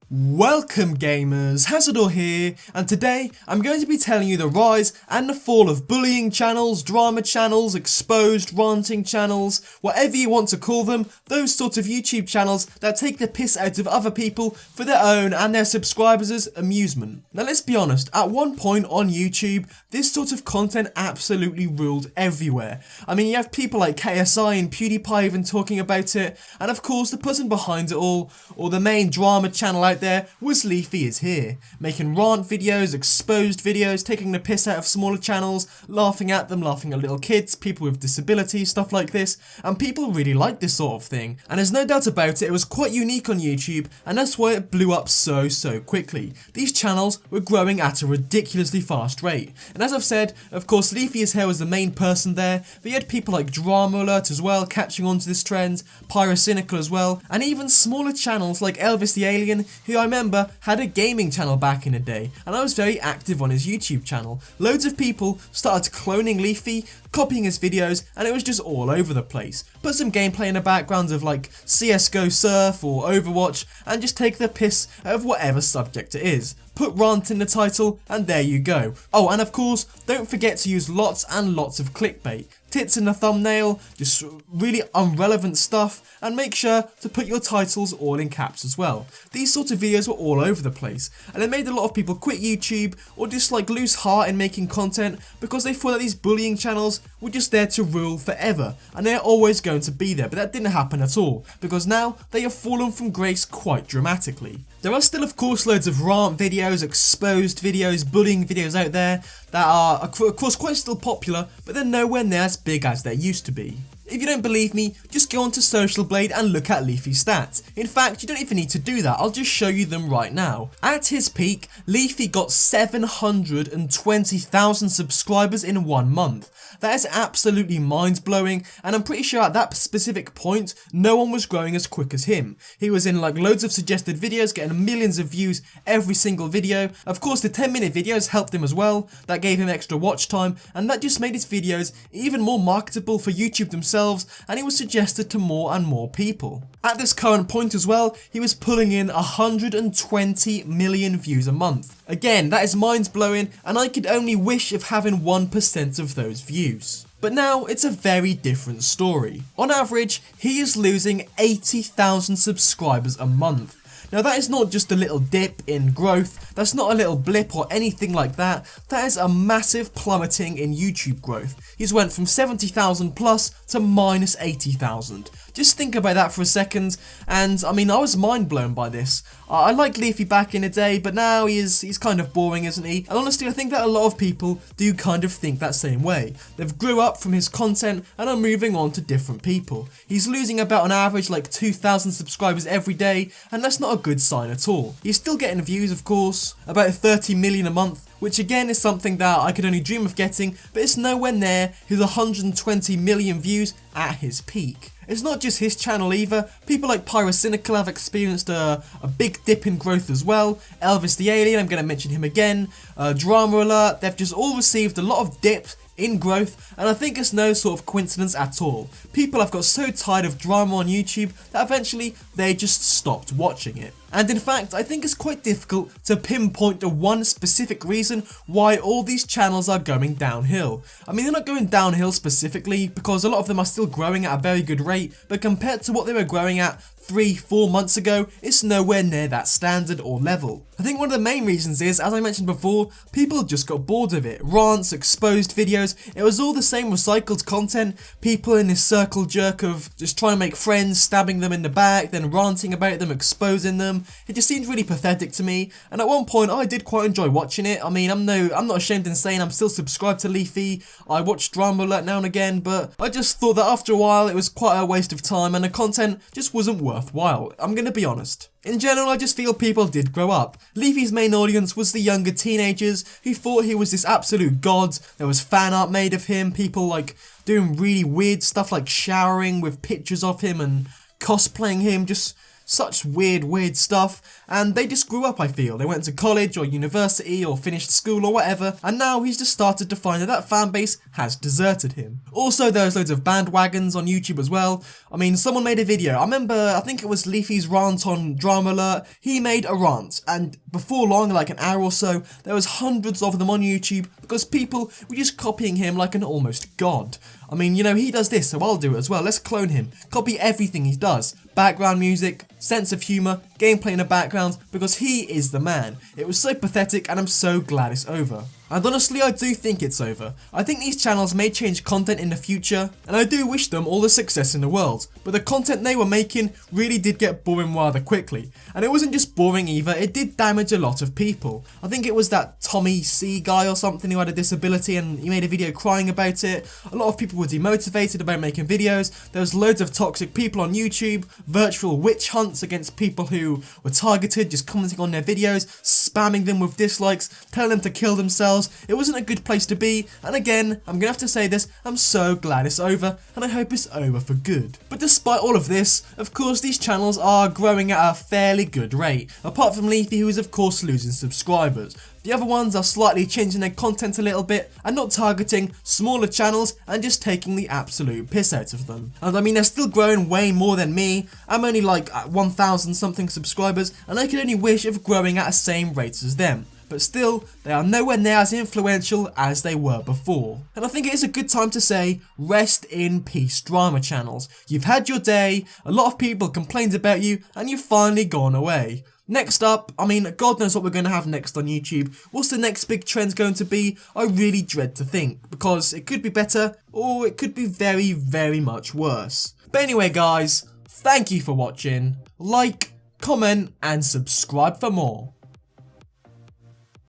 Welcome gamers, Hazzador here, and today I'm going to be telling you the rise and the fall of bullying channels, drama channels, exposed ranting channels, whatever you want to call them, those sorts of YouTube channels that take the piss out of other people for their own and their subscribers' amusement. Now let's be honest, at one point on YouTube, this sort of content absolutely ruled everywhere. I mean, you have people like KSI and PewDiePie even talking about it, and of course the person behind it all, or the main drama channel out there, was Leafyishere, making rant videos, exposed videos, taking the piss out of smaller channels, laughing at them, laughing at little kids, people with disabilities, stuff like this, and people really like this sort of thing, and there's no doubt about it, it was quite unique on YouTube, and that's why it blew up so quickly. These channels were growing at a ridiculously fast rate, and as I've said, of course Leafyishere was the main person there, but you had people like Dramaalert as well catching on to this trend, Pyrocynical as well, and even smaller channels like Elvis the Alien, who I remember had a gaming channel back in the day, and I was very active on his YouTube channel. Loads of people started cloning Leafy, copying his videos, and it was just all over the place. Put some gameplay in the background of like CSGO Surf or Overwatch, and just take the piss out of whatever subject it is. Put rant in the title, and there you go. Oh, and of course, don't forget to use lots and lots of clickbait. Tits in the thumbnail, just really irrelevant stuff, and make sure to put your titles all in caps as well. These sorts of videos were all over the place, and it made a lot of people quit YouTube or just like lose heart in making content because they thought that these bullying channels were just there to rule forever, and they're always going to be there, but that didn't happen at all, because now they have fallen from grace quite dramatically. There are still of course loads of rant videos, exposed videos, bullying videos out there that are of course quite still popular, but they're nowhere near as big as they used to be. If you don't believe me, just go onto Social Blade and look at Leafy's stats. In fact, you don't even need to do that, I'll just show you them right now. At his peak, Leafy got 720,000 subscribers in 1 month. That is absolutely mind-blowing, and I'm pretty sure at that specific point, no one was growing as quick as him. He was in like loads of suggested videos, getting millions of views every single video. Of course, the 10-minute videos helped him as well. That gave him extra watch time, and that just made his videos even more marketable for YouTube themselves, and he was suggested to more and more people. At this current point as well, he was pulling in 120 million views a month. Again, that is mind-blowing, and I could only wish of having 1% of those views. But now it's a very different story. On average, he is losing 80,000 subscribers a month. Now that is not just a little dip in growth, that's not a little blip or anything like that, that is a massive plummeting in YouTube growth. He's went from 70,000 plus to minus 80,000. Just think about that for a second, and I mean I was mind blown by this. I liked Leafy back in the day, but now he's kind of boring, isn't he? And honestly I think that a lot of people do kind of think that same way. They've grew up from his content and are moving on to different people. He's losing about on average like 2,000 subscribers every day, and that's not a good sign at all. He's still getting views of course, about 30 million a month, which again is something that I could only dream of getting, but it's nowhere near his 120 million views at his peak. It's not just his channel either, people like Pyrocynical have experienced a big dip in growth as well, Elvis the Alien, I'm going to mention him again, Dramaalert, they've just all received a lot of dips in growth, and I think it's no sort of coincidence at all. People have got so tired of drama on YouTube that eventually they just stopped watching it. And in fact, I think it's quite difficult to pinpoint the one specific reason why all these channels are going downhill. I mean, they're not going downhill specifically because a lot of them are still growing at a very good rate, but compared to what they were growing at 3-4 months ago, it's nowhere near that standard or level. I think one of the main reasons is, as I mentioned before, people just got bored of it. Rants, exposed videos, it was all the same recycled content, people in this circle jerk of just trying to make friends, stabbing them in the back, then ranting about them, exposing them. It just seemed really pathetic to me, and at one point I did quite enjoy watching it. I mean, I'm not ashamed in saying I'm still subscribed to Leafy, I watch Dramaalert now and again, but I just thought that after a while it was quite a waste of time and the content just wasn't worthwhile, I'm gonna be honest. In general, I just feel people did grow up. Leafy's main audience was the younger teenagers who thought he was this absolute god. There was fan art made of him, people like doing really weird stuff like showering with pictures of him and cosplaying him, just such weird stuff, and they just grew up, I feel. They went to college or university or finished school or whatever, and now he's just started to find that that fan base has deserted him. Also, there's loads of bandwagons on YouTube as well. I mean, someone made a video. I think it was Leafy's rant on dramaalert. He made a rant, and before long, like an hour or so, there was hundreds of them on YouTube because people were just copying him like an almost god. I mean, you know, he does this, so I'll do it as well. Let's clone him. Copy everything he does. Background music, sense of humour, gameplay in the background, because he is the man. It was so pathetic, and I'm so glad it's over. And honestly, I do think it's over. I think these channels may change content in the future, and I do wish them all the success in the world, but the content they were making really did get boring rather quickly. And it wasn't just boring either, it did damage a lot of people. I think it was that Tommy C guy or something who had a disability, and he made a video crying about it. A lot of people were demotivated about making videos. There was loads of toxic people on YouTube, virtual witch hunts against people who were targeted, just commenting on their videos, spamming them with dislikes, telling them to kill themselves. It wasn't a good place to be, and again, I'm gonna have to say this, I'm so glad it's over, and I hope it's over for good. But despite all of this, of course these channels are growing at a fairly good rate, apart from Leafy, who is of course losing subscribers. The other ones are slightly changing their content a little bit and not targeting smaller channels and just taking the absolute piss out of them. And I mean, they're still growing way more than me. I'm only like at 1,000 something subscribers, and I could only wish of growing at the same rates as them. But still, they are nowhere near as influential as they were before. And I think it is a good time to say, rest in peace drama channels. You've had your day, a lot of people complained about you, and you've finally gone away. Next up, I mean, God knows what we're going to have next on YouTube. What's the next big trend going to be? I really dread to think, because it could be better, or it could be very much worse. But anyway guys, thank you for watching. Like, comment, and subscribe for more.